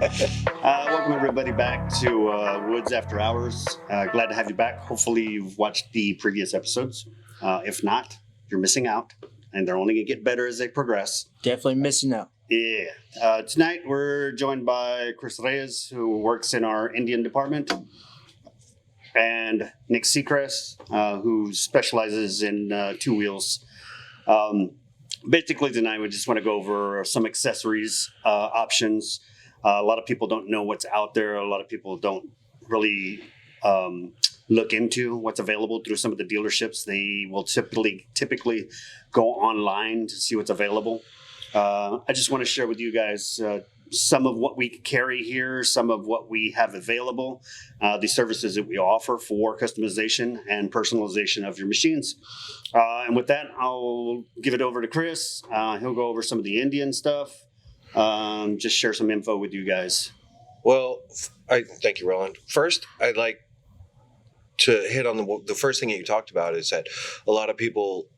Welcome everybody back to Woods After Hours. Glad to have you back. Hopefully you've watched the previous episodes. If not, you're missing out, and they're only going to get better as they progress. Definitely missing out. Yeah. Tonight we're joined by Chris Reyes, who works in our Indian department, and Nick Seacrest, who specializes in two wheels. Basically tonight we just want to go over some accessories options. A lot of people don't know what's out there. A lot of people don't really look into what's available through some of the dealerships. They will typically go online to see what's available. I just want to share with you guys some of what we carry here, some of what we have available, the services that we offer for customization and personalization of your machines. And with that, I'll give it over to Chris. He'll go over some of the Indian stuff. Just share some info with you guys. Well, thank you, Roland. First, I'd like to hit on the first thing that you talked about is that a lot of people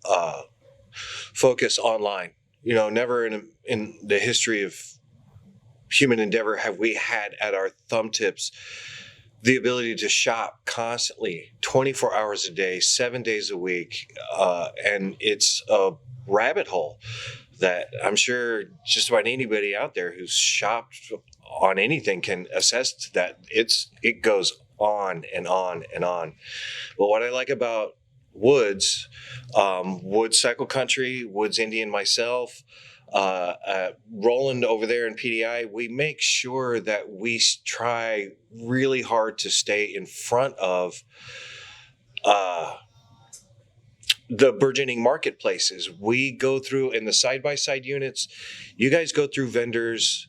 focus online. You know, never in the history of human endeavor have we had at our thumb tips the ability to shop constantly, 24 hours a day, 7 days a week, and it's a rabbit hole that I'm sure just about anybody out there who's shopped on anything can attest that it goes on and on and on. But what I like about Woods, Woods Cycle Country, Woods Indian myself, Roland over there in PDI, we make sure that we try really hard to stay in front of the burgeoning marketplaces. We go through in the side-by-side units. You guys go through vendors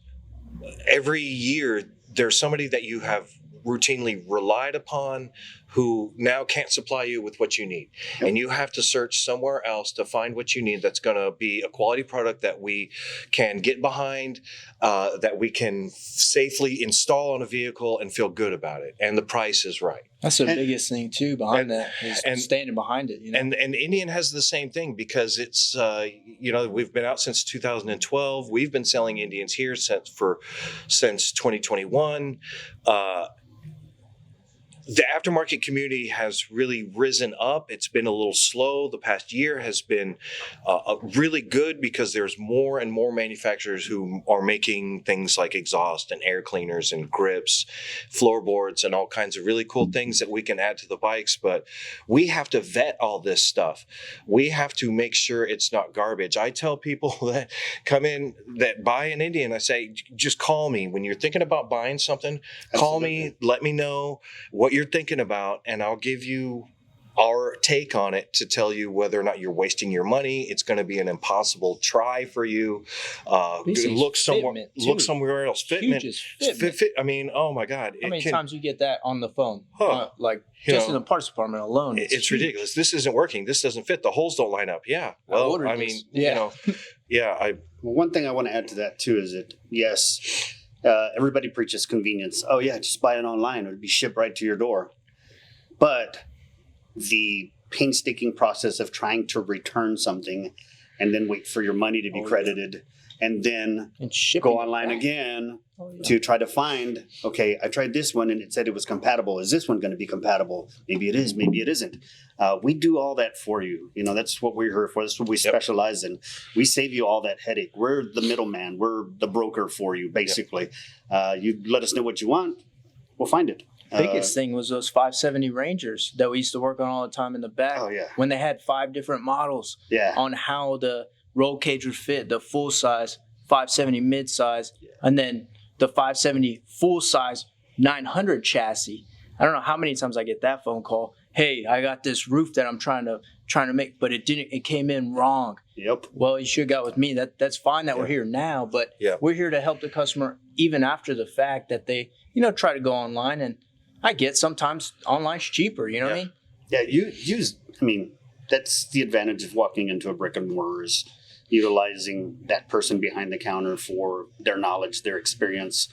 every year. There's somebody that you have routinely relied upon who now can't supply you with what you need. And you have to search somewhere else to find what you need that's going to be a quality product that we can get behind, that we can safely install on a vehicle and feel good about it. And the price is right. That's the biggest thing too behind that is standing behind it. You know? And Indian has the same thing because it's, we've been out since 2012. We've been selling Indians here since 2021. The aftermarket community has really risen up. It's been a little slow. The past year has been really good because there's more and more manufacturers who are making things like exhaust and air cleaners and grips, floorboards, and all kinds of really cool things that we can add to the bikes. But we have to vet all this stuff. We have to make sure it's not garbage. I tell people that come in that buy an Indian, I say, just call me. When you're thinking about buying something, call me, let me know what you're thinking about, and I'll give you our take on it to tell you whether or not you're wasting your money. It's going to be an impossible try for you. Look somewhere else. Fitment. I mean, oh my God! How many times you get that on the phone? In the parts department alone, it's ridiculous. This isn't working. This doesn't fit. The holes don't line up. Yeah. Well, One thing I want to add to that too is that yes. Everybody preaches convenience. Oh yeah, just buy it online. It would be shipped right to your door. But the painstaking process of trying to return something and then wait for your money to be credited and then go online again to try to find, okay, I tried this one and it said it was compatible. Is this one going to be compatible? Maybe it is, maybe it isn't. We do all that for you. You know, that's what we're here for. That's what we specialize in. We save you all that headache. We're the middleman. We're the broker for you, basically. You let us know what you want. We'll find it. Biggest thing was those 570 Rangers that we used to work on all the time in the back. Oh, yeah. When they had 5 different models on how the roll cage would fit, the full size, 570 mid size, and then the 570 full size 900 chassis. I don't know how many times I get that phone call. Hey, I got this roof that I'm trying to make, but it came in wrong. Yep. Well, you should have got with me. That's fine that we're here now, but we're here to help the customer even after the fact that they, try to go online. And I get sometimes online's cheaper, you know what I mean? Yeah, that's the advantage of walking into a brick and mortar is utilizing that person behind the counter for their knowledge, their experience.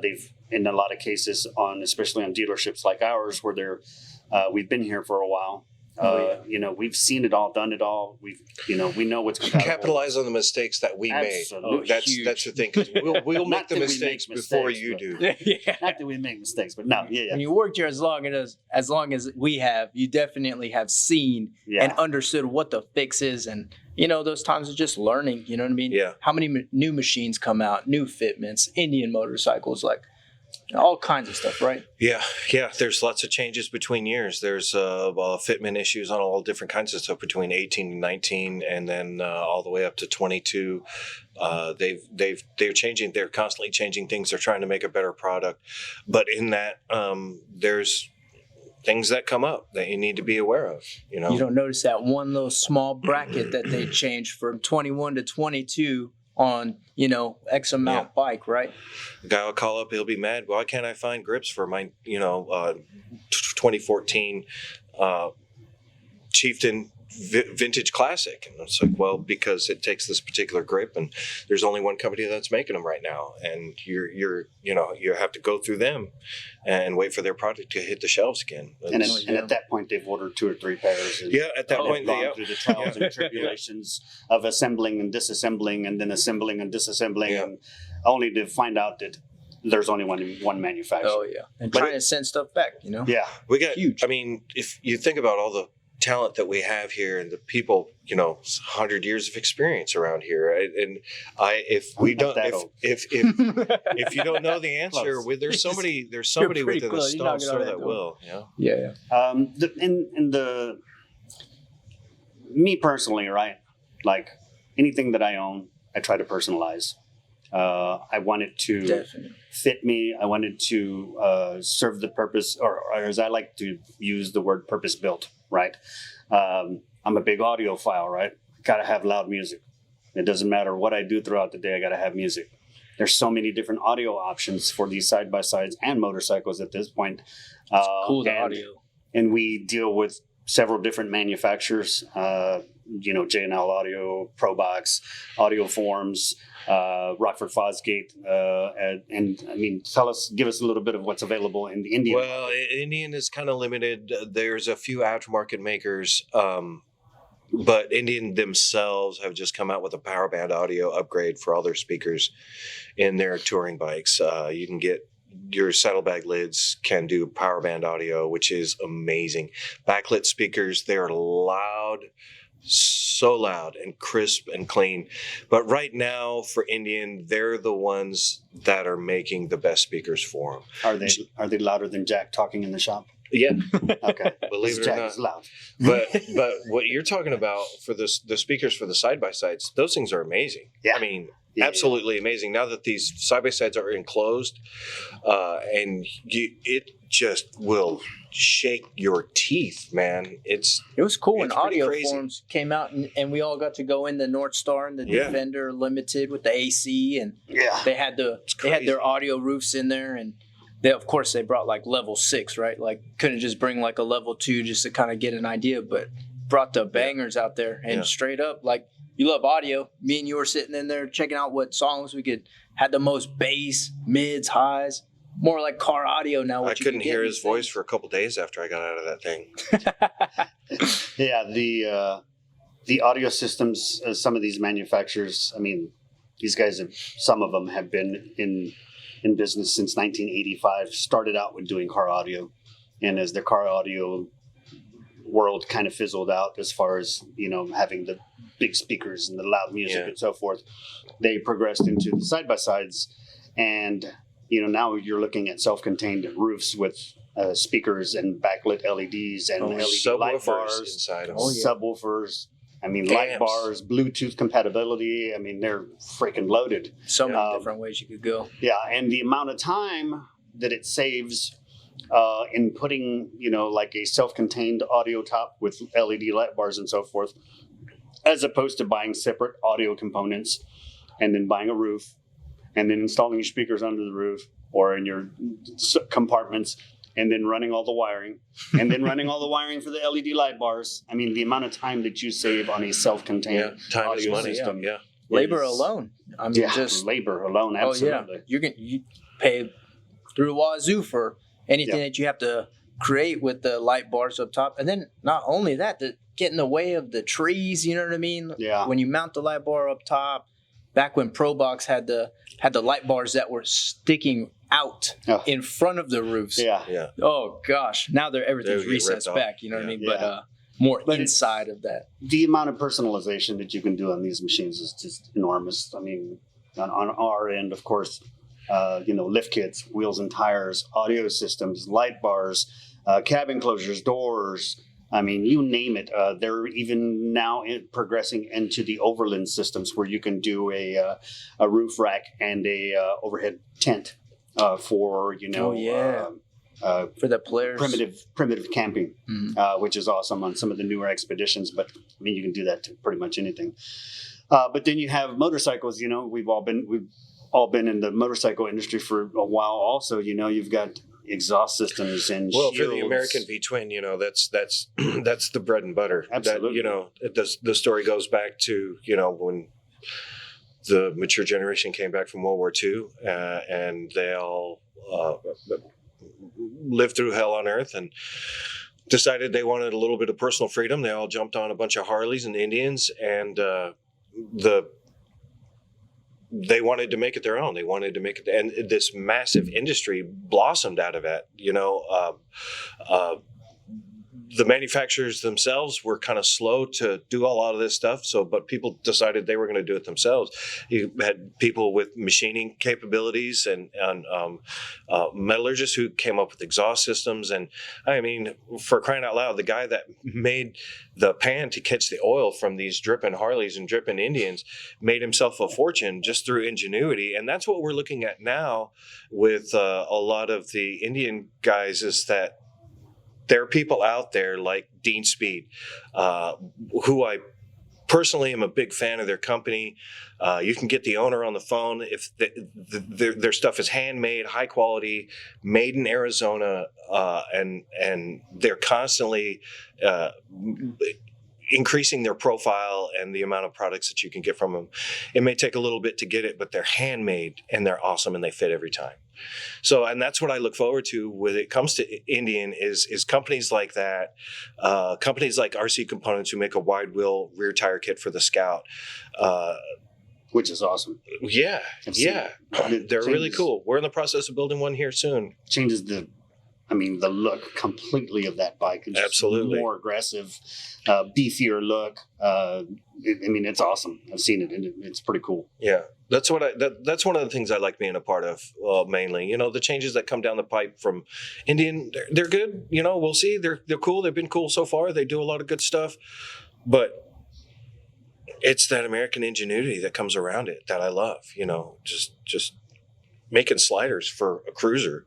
They've, in a lot of cases, especially on dealerships like ours, where we've been here for a while, You know, we've seen it all, done it all. We know what's compatible. Capitalize on the mistakes that we Absolutely. made. That's the thing. 'Cause we'll make the mistakes before you do. Yeah. Not that we make mistakes, but no, yeah. When you worked here as long as we have, you definitely have seen and understood what the fix is, and you know those times of just learning. You know what I mean? Yeah. How many new machines come out, new fitments, Indian motorcycles, like all kinds of stuff, right? Yeah. There's lots of changes between years. There's fitment issues on all different kinds of stuff between 18 and 19, and then all the way up to 22. They're changing. They're constantly changing things. They're trying to make a better product, but in that there's things that come up that you need to be aware of. You know, You don't notice that one little small bracket that they changed from 21 to 22 on, you know, X amount bike, right? the guy will call up. He'll be mad. Why can't I find grips for my 2014 Chieftain Vintage Classic? And it's like, well, because it takes this particular grip, and there's only one company that's making them right now, and you have to go through them and wait for their product to hit the shelves again. And at that point, they've ordered 2 or 3 pairs. And at that point, they've gone through the trials and tribulations of assembling and disassembling, and then assembling and disassembling, and only to find out that there's only one manufacturer. Oh yeah, and trying to send stuff back, you know. Yeah, we got huge. I mean, if you think about all the talent that we have here and the people, 100 years of experience around here, if you don't know the answer, there's somebody within the stone's throw that will. Me personally, right? Like anything that I own, I try to personalize. I want it to fit me. I want it to serve the purpose, or as I like to use the word, purpose built. Right. I'm a big audiophile, right? Got to have loud music. It doesn't matter what I do throughout the day. I got to have music. There's so many different audio options for these side-by-sides and motorcycles at this point. It's cool, the audio. And we deal with several different manufacturers, J&L Audio, ProBox, Audio Forms, Rockford Fosgate, and I mean, give us a little bit of what's available in the Indian. Well, Indian is kind of limited. There's a few aftermarket makers, but Indian themselves have just come out with a power band audio upgrade for all their speakers in their touring bikes. You can get your saddlebag lids can do power band audio, which is amazing. Backlit speakers, they're loud. So loud and crisp and clean. But right now for Indian, they're the ones that are making the best speakers for them. Are they louder than Jack talking in the shop? Yeah. Okay. Believe it or Jack not. is loud. But what you're talking about for the speakers for the side-by-sides, those things are amazing. Yeah. I mean, absolutely amazing. Now that these side-by-sides are enclosed, it just will shake your teeth, man. It was cool when Audio crazy. Forms came out, and we all got to go in the North Star and the Defender Limited with the AC, and they had their audio roofs in there, and of course they brought like level 6, right? Like couldn't just bring like a level 2 just to kind of get an idea, but brought the bangers out there, and straight up, like, you love audio. Me and you were sitting in there checking out what songs we had the most bass, mids, highs. More like car audio now. I couldn't hear his voice for a couple days after I got out of that thing. The audio systems, some of these manufacturers, I mean, these guys some of them have been in business since 1985, started out with doing car audio. And as the car audio world kind of fizzled out as far as, having the big speakers and the loud music and so forth, they progressed into the side-by-sides. And now you're looking at self-contained roofs with speakers and backlit LEDs and LED light bars inside them. Subwoofers. I mean, light bars, Bluetooth compatibility. I mean, they're freaking loaded. So many different ways you could go. Yeah, and the amount of time that it saves in putting, like a self-contained audio top with LED light bars and so forth, as opposed to buying separate audio components and then buying a roof and then installing your speakers under the roof or in your compartments and then running all the wiring and then running all the wiring for the LED light bars. I mean, the amount of time that you save on a self-contained time audio is money. system. Yeah. Labor alone. I mean, just labor alone. Absolutely. You pay through wazoo for anything that you have to great with the light bars up top. And then not only that, to get in the way of the trees, you know what I mean? Yeah. When you mount the light bar up top, back when ProBox had the light bars that were sticking out in front of the roofs. Yeah. Oh gosh. Now everything's recessed back, you know what I mean? But more inside of that. The amount of personalization that you can do on these machines is just enormous. I mean, on our end, of course, lift kits, wheels and tires, audio systems, light bars, cabin closures, doors. I mean, you name it. They're even now progressing into the overland systems where you can do a roof rack and a overhead tent for for the players, primitive camping, which is awesome on some of the newer expeditions. But I mean, you can do that to pretty much anything. But then you have motorcycles. You know, we've all been in the motorcycle industry for a while. Also, you've got exhaust systems and shields. For the American V-twin, that's that's the bread and butter. Absolutely. The story goes back to when the mature generation came back from World War II, and they all lived through hell on earth and decided they wanted a little bit of personal freedom. They all jumped on a bunch of Harleys and Indians, and they wanted to make it their own. They wanted to make it, and this massive industry blossomed out of that. The manufacturers themselves were kind of slow to do a lot of this stuff. But people decided they were going to do it themselves. You had people with machining capabilities and metallurgists who came up with exhaust systems. And I mean, for crying out loud, the guy that made the pan to catch the oil from these dripping Harleys and dripping Indians made himself a fortune just through ingenuity. And that's what we're looking at now with a lot of the Indian guys, is that there are people out there like Dean Speed, who I personally am a big fan of their company. You can get the owner on the phone. If their stuff is handmade, high quality, made in Arizona, and they're constantly increasing their profile and the amount of products that you can get from them. It may take a little bit to get it, but they're handmade and they're awesome and they fit every time. So, and that's what I look forward to when it comes to Indian is companies like that, companies like RC Components, who make a wide wheel rear tire kit for the Scout. Which is awesome. Yeah. They're really cool. We're in the process of building one here soon. Changes the look completely of that bike. It's absolutely more aggressive, beefier look. It's awesome. I've seen it, and it's pretty cool. Yeah, that's one of the things I like being a part of. Mainly, the changes that come down the pipe from Indian, they're good. We'll see. They're cool. They've been cool so far. They do a lot of good stuff, but it's that American ingenuity that comes around it that I love. Just making sliders for a cruiser.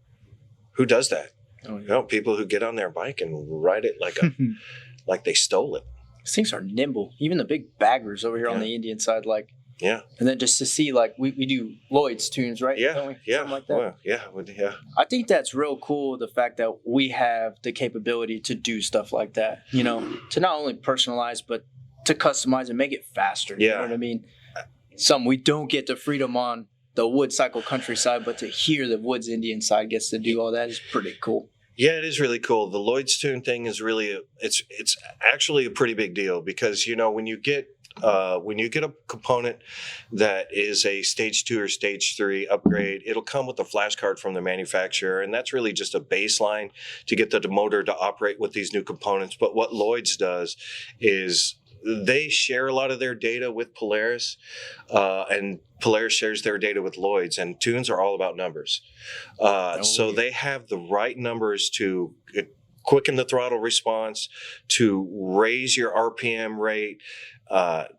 Who does that? Oh, yeah. People who get on their bike and ride it like they stole it. These things are nimble. Even the big baggers over here on the Indian side, yeah. And then just to see, we do Lloyd's tunes, right? Yeah, Don't we? yeah. Something like that. Well, yeah. I think that's real cool, the fact that we have the capability to do stuff like that, to not only personalize, but to customize and make it faster. You know what I mean? Something we don't get the freedom on the wood cycle countryside, but to hear the woods Indian side gets to do all that is pretty cool. Yeah, it is really cool. The Lloyd's tune thing is really it's actually a pretty big deal, because when you get a component that is a stage 2 or stage 3 upgrade, it'll come with a flash card from the manufacturer, and that's really just a baseline to get the motor to operate with these new components. But what Lloyd's does is they share a lot of their data with Polaris, and Polaris shares their data with Lloyd's, and tunes are all about numbers. So they have the right numbers to quicken the throttle response, to raise your RPM rate,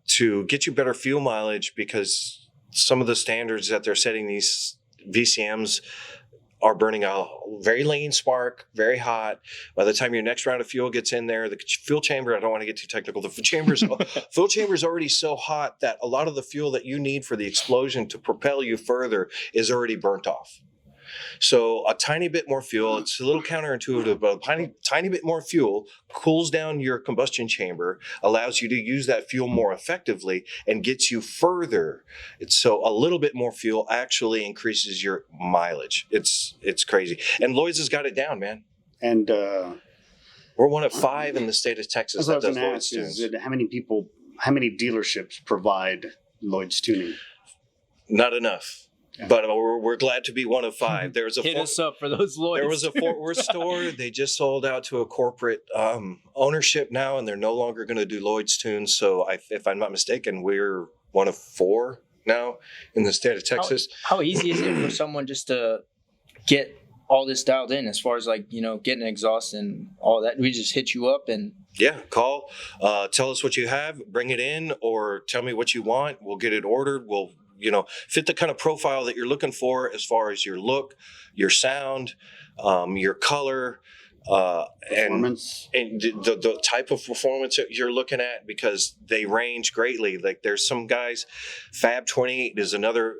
to get you better fuel mileage, because some of the standards that they're setting, these VCMs are burning a very lean spark, very hot. By the time your next round of fuel gets in there, the fuel chamber, I don't want to get too technical, the fuel chamber is already so hot that a lot of the fuel that you need for the explosion to propel you further is already burnt off. So a tiny bit more fuel, it's a little counterintuitive, but a tiny bit more fuel cools down your combustion chamber, allows you to use that fuel more effectively, and gets you further. So a little bit more fuel actually increases your mileage. It's crazy. And Lloyd's has got it down, man. And We're one of 5 in the state of Texas that's what I that was does going to Lloyd's ask: is tunes. it, how many dealerships provide Lloyd's tuning? Not enough. Yeah. But we're glad to be one of 5. There's a Hit us up for those Lloyds. There was a Fort Worth store. They just sold out to a corporate ownership now, and they're no longer going to do Lloyd's tunes. So, if I'm not mistaken, we're one of 4 now in the state of Texas. How easy is it for someone just to get all this dialed in as far as like, getting exhaust and all that? We just hit you up and Yeah, call, tell us what you have, bring it in, or tell me what you want. We'll get it ordered. We'll fit the kind of profile that you're looking for as far as your look, your sound, your color, Performance. and the type of performance that you're looking at, because they range greatly. Like there's some guys, Fab 28 is another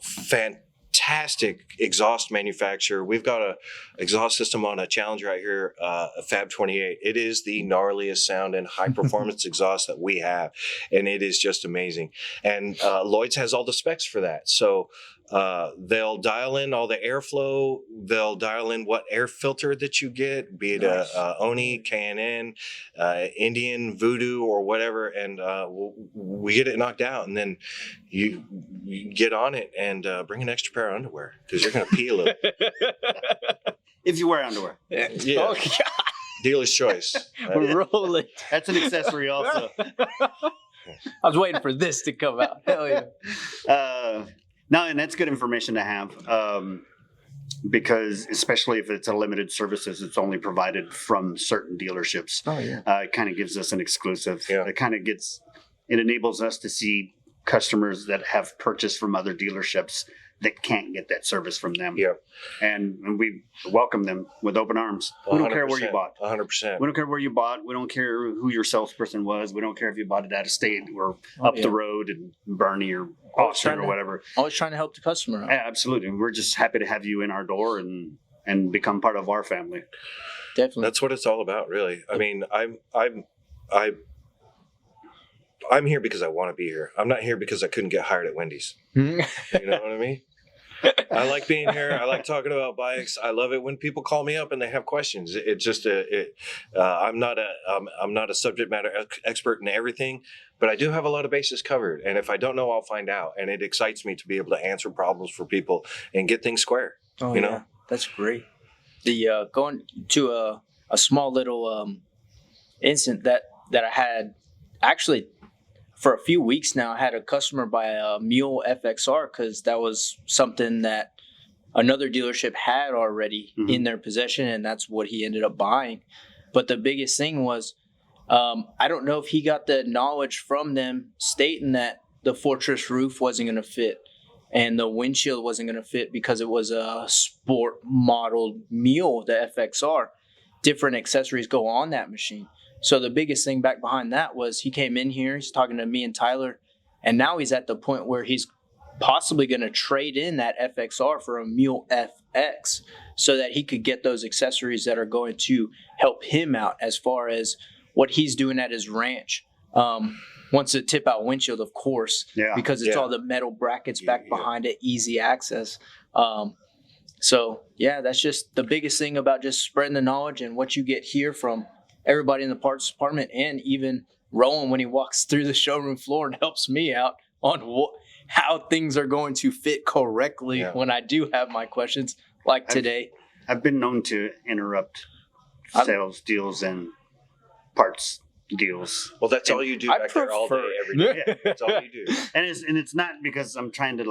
fantastic exhaust manufacturer. We've got a exhaust system on a Challenger right here, a Fab 28. It is the gnarliest sound and high performance exhaust that we have, and it is just amazing. And Lloyd's has all the specs for that. So they'll dial in all the airflow. They'll dial in what air filter that you get, be it a Oni, K&N, Indian, Voodoo, or whatever, and we get it knocked out, and then you get on it and bring an extra pair of underwear, because you're going to pee a little. If you wear underwear. Yeah. Oh, God. Dealer's choice. Roland. That's an accessory also. I was waiting for this to come out. Hell yeah. No, and that's good information to have, because especially if it's a limited services, it's only provided from certain dealerships. Oh yeah. It kind of gives us an exclusive. Yeah. It enables us to see customers that have purchased from other dealerships that can't get that service from them. Yeah. And we welcome them with open arms. We don't care where you bought. 100%. We don't care where you bought. We don't care who your salesperson was. We don't care if you bought it out of state or up the road in Bernie or Boston or whatever. Always trying to help the customer out. Yeah, absolutely. We're just happy to have you in our door and become part of our family. Definitely. That's what it's all about, really. I mean, I'm here because I want to be here. I'm not here because I couldn't get hired at Wendy's. You know what I mean? I like being here. I like talking about bikes. I love it when people call me up and they have questions. It's just I'm not a subject matter expert in everything, but I do have a lot of bases covered. And if I don't know, I'll find out. And it excites me to be able to answer problems for people and get things square. Oh, you yeah. know, that's great. The going to a small little incident that I had actually. For a few weeks now, I had a customer buy a Mule FXR because that was something that another dealership had already in their possession, and that's what he ended up buying. But the biggest thing was, I don't know if he got the knowledge from them stating that the Fortress roof wasn't going to fit and the windshield wasn't going to fit because it was a sport modeled Mule, the FXR. Different accessories go on that machine. So the biggest thing back behind that was he came in here, he's talking to me and Tyler, and now he's at the point where he's possibly going to trade in that FXR for a Mule FX so that he could get those accessories that are going to help him out as far as what he's doing at his ranch. Wants to tip out windshield, of course, because it's all the metal brackets back behind it, easy access. So, yeah, that's just the biggest thing about just spreading the knowledge and what you get here from everybody in the parts department, and even Roland when he walks through the showroom floor and helps me out on how things are going to fit correctly when I do have my questions, like today. I've been known to interrupt sales deals and parts deals. Well, that's all you do back there all day, every day. Yeah. That's all you do. And it's not because I'm trying to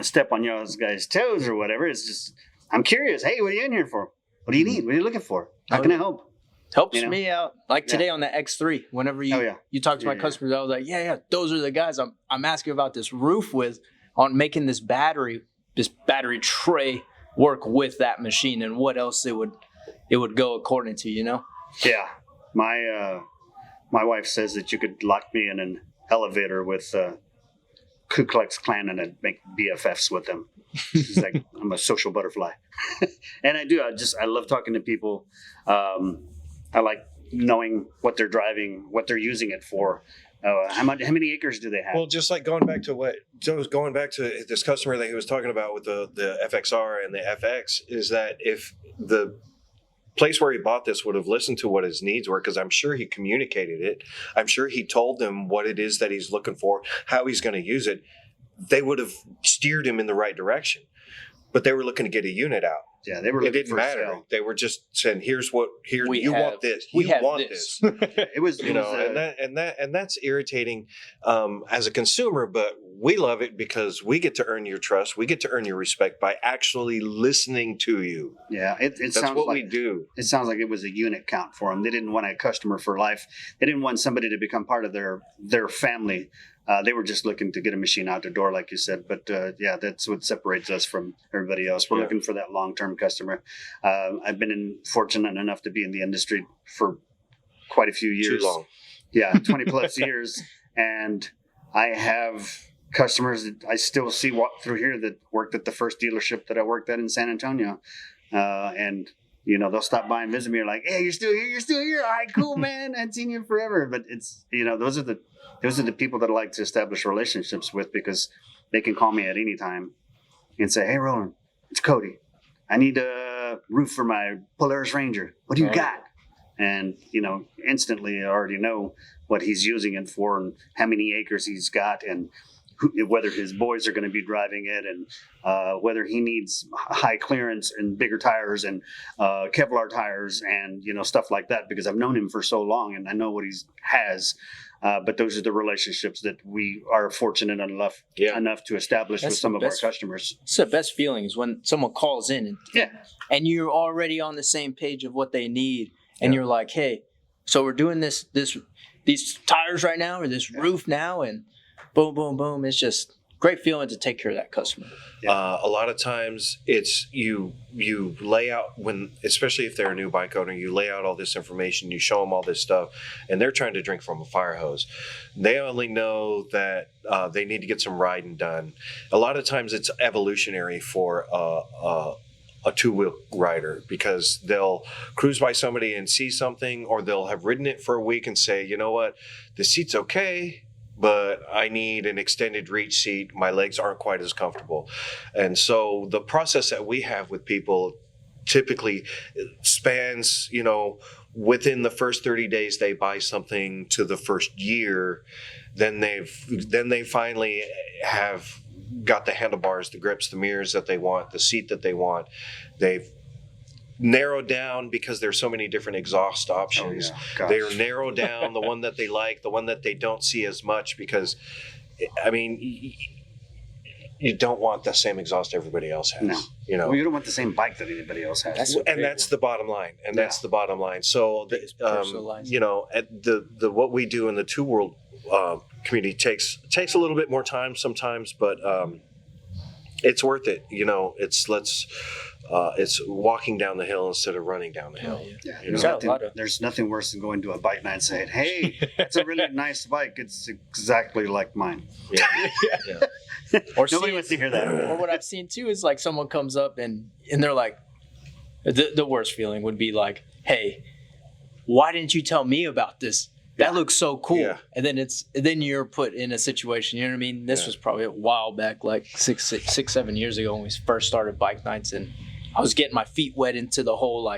step on y'all guys' toes or whatever. It's just I'm curious. Hey, what are you in here for? What do you need? What are you looking for? How can I help? Helps me out. Like today on the X3, whenever you talk to my customers, I was like, those are the guys I'm asking about this roof with on making this battery tray work with that machine and what else it would go according to, Yeah. My wife says that you could lock me in an elevator with Ku Klux Klan and I'd make BFFs with them. She's like, I'm a social butterfly. And I do. I love talking to people. I like knowing what they're driving, what they're using it for. How many acres do they have? Well, just like going back to this customer that he was talking about with the FXR and the FX, is that if the place where he bought this would have listened to what his needs were, because I'm sure he communicated it. I'm sure he told them what it is that he's looking for, how he's going to use it. They would have steered him in the right direction. But they were looking to get a unit out. Yeah, they were. It didn't matter. Sale. They were just saying, "Here you want this. We You want this." It was, and that's irritating as a consumer. But we love it because we get to earn your trust. We get to earn your respect by actually listening to you. Yeah, it that's sounds what like, we do. It sounds like it was a unit count for them. They didn't want a customer for life. They didn't want somebody to become part of their family. They were just looking to get a machine out the door, like you said. But yeah, that's what separates us from everybody else. We're looking for that long-term customer. I've been fortunate enough to be in the industry for quite a few years. Too long. Yeah, 20 plus years. And I have customers that I still see walk through here that worked at the first dealership that I worked at in San Antonio. And they'll stop by and visit me. You're like, hey, you're still here? You're still here? All right, cool, man. I hadn't seen you forever. But it's, those are the people that I like to establish relationships with, because they can call me at any time and say, hey, Roland, it's Cody. I need a roof for my Polaris Ranger. What do you got? And, instantly I already know what he's using it for and how many acres he's got, and whether his boys are going to be driving it, and whether he needs high clearance and bigger tires and Kevlar tires and, stuff like that, because I've known him for so long and I know what he has. But those are the relationships that we are fortunate enough to establish with some of our customers. It's the best feeling is when someone calls in and you're already on the same page of what they need, and you're like, hey, so we're doing these tires right now, or this roof now, and boom, boom, boom. It's just great feeling to take care of that customer. A lot of times it's you lay out, especially if they're a new bike owner, you lay out all this information, you show them all this stuff, and they're trying to drink from a fire hose. They only know that they need to get some riding done. A lot of times it's evolutionary for a two-wheel rider, because they'll cruise by somebody and see something, or they'll have ridden it for a week and say, you know what, the seat's okay, but I need an extended reach seat. My legs aren't quite as comfortable. And so the process that we have with people typically spans, within the first 30 days they buy something to the first year, then they finally have got the handlebars, the grips, the mirrors that they want, the seat that they want. They've narrowed down, because there's so many different exhaust options. They're narrowed down the one that they like, the one that they don't see as much, because you don't want the same exhaust everybody else has. No. Well, you don't want the same bike that anybody else has. That's the bottom line. That's the bottom line. So at what we do in the Two World community takes a little bit more time sometimes, but it's worth it. It's walking down the hill instead of running down the hill. There's nothing worse than going to a bike night and saying, hey, it's a really nice bike. It's exactly like mine. Or nobody wants to hear that. Or what I've seen too is like someone comes up and they're like, the worst feeling would be like, hey, why didn't you tell me about this? That looks so cool. Yeah. And then you're put in a situation, you know what I mean? This was probably a while back, like 7 years ago when we first started bike nights, and I was getting my feet wet into the whole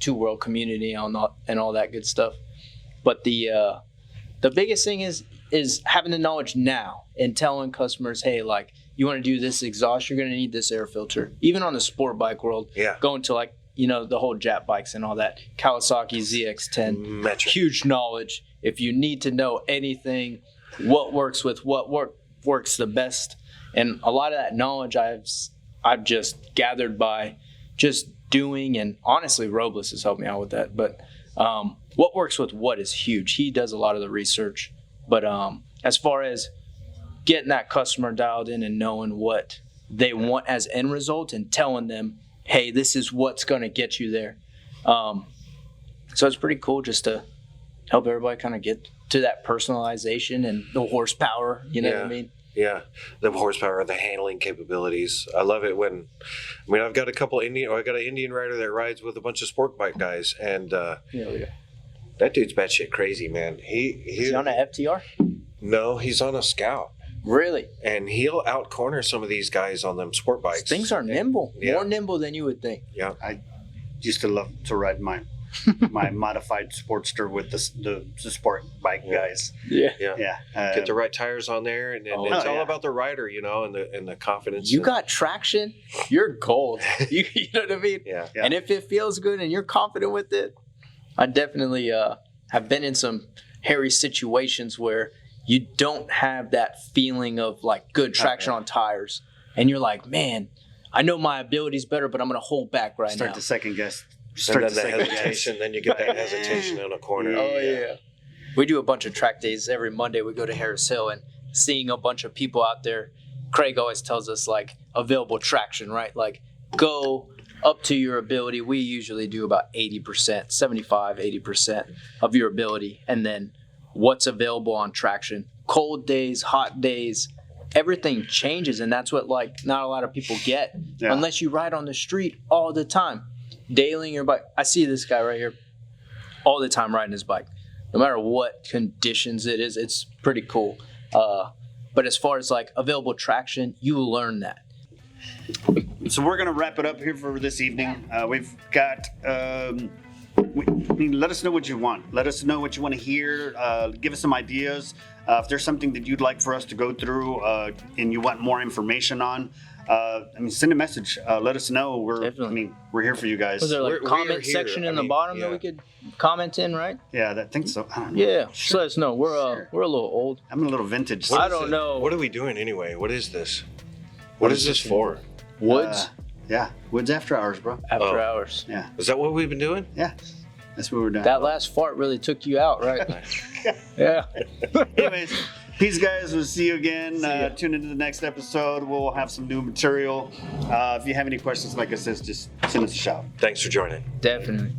Two World community and all that good stuff. But the biggest thing is having the knowledge now and telling customers, hey, like, you want to do this exhaust, you're going to need this air filter. Even on the sport bike world, going to the whole Jap bikes and all that, Kawasaki ZX10, huge knowledge. If you need to know anything, what works with what works the best, and a lot of that knowledge I've just gathered by just doing, and honestly, Robles has helped me out with that. But what works with what is huge. He does a lot of the research. But as far as getting that customer dialed in and knowing what they want as end result and telling them, hey, this is what's going to get you there. So it's pretty cool just to help everybody kind of get to that personalization and the horsepower, you know what I mean? Yeah, the horsepower, the handling capabilities. I love it I've got an Indian rider that rides with a bunch of sport bike guys, and that dude's batshit crazy, man. Is he on an FTR? No, he's on a Scout. Really? And he'll out-corner some of these guys on them sport bikes. Things are nimble, more nimble than you would think. Yeah. used to love to ride my modified Sportster with the sport bike guys. Yeah. Get the right tires on there, and it's all about the rider, and the confidence. You got traction, you're gold. You know what I mean? Yeah. And if it feels good and you're confident with it, I definitely have been in some hairy situations where you don't have that feeling of like good traction on tires, and you're like, man, I know my ability's better, but I'm gonna hold back right now. Start to second guess. And then the hesitation, then you get that hesitation in a corner. Oh yeah. We do a bunch of track days every Monday. We go to Harris Hill, and seeing a bunch of people out there, Craig always tells us like available traction, right? Like go up to your ability. We usually do about 80%, 75, 80% of your ability. And then what's available on traction. Cold days, hot days, everything changes. And that's what like not a lot of people get unless you ride on the street all the time. Dailing your bike. I see this guy right here all the time riding his bike. No matter what conditions it is, it's pretty cool. But as far as like available traction, you learn that. So we're gonna wrap it up here for this evening. We've got. Let us know what you want. Let us know what you want to hear. Give us some ideas. If there's something that you'd like for us to go through and you want more information on, send a message. Let us know. We're here for you guys. Was there like a comment section in the bottom that we could comment in, right? Yeah, I think so. I don't know. Yeah, sure. Let us know. We're a little old. I'm a little vintage. I don't know. What are we doing anyway? What is this? What is this for? Woods? Yeah, Woods After Hours, bro. After hours. Yeah. Is that what we've been doing? Yeah, that's what we're doing. That last fart really took you out, right? Yeah. Anyways, peace, guys. We'll see you again. Tune into the next episode. We'll have some new material. If you have any questions, like I said, just send us a shout. Thanks for joining. Definitely.